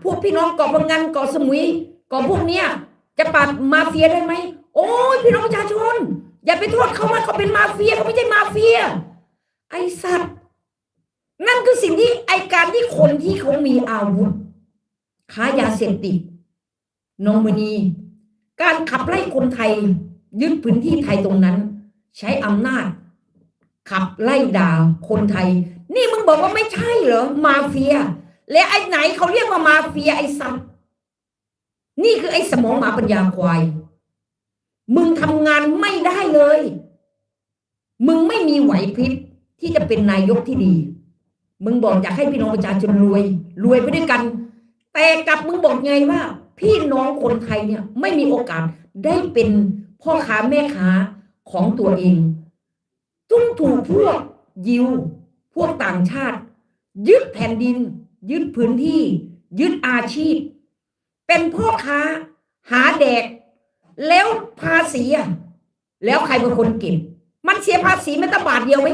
พวกพี่น้องเกาะพะงันเกาะสมุยเกาะพวกเนี้ยจะปราบมาเฟียได้ไหมโอ้ยพี่น้องประชาชนอย่าไปโทษเขาว่าเขาเป็นมาเฟียเขาไม่ใช่มาเฟียไอ้สัตว์นั่นคือสิ่งที่ไอการที่คนที่เขามีอาวุธค้ายาเสพติดนองมณีการขับไล่คนไทยยึดพื้นที่ไทยตรงนั้นใช้อำนาจขับไล่ด่าคนไทยนี่มึงบอกว่าไม่ใช่เหรอมาเฟียและไอ้ไหนเขาเรียกว่ามาเฟียไอ้สัตว์นี่คือไอ้สมองหมาปัญญาควายมึงทำงานไม่ได้เลยมึงไม่มีไหวพริบที่จะเป็นนายกที่ดีมึงบอกอยากให้พี่น้องประชาชนรวยไปด้วยกันแต่กับมึงบอกไงว่าพี่น้องคนไทยเนี่ยไม่มีโอกาสได้เป็นพ่อค้าแม่ค้าของตัวเองต้องถูกพวกยิวพวกต่างชาติยึดแผ่นดินยึดพื้นที่ยึดอาชีพเป็นพ่อค้าหาแดกแล้วภาษีแล้วใครเป็นคนเก็บมันเสียภาษีแม้แต่บาทเดียวไหม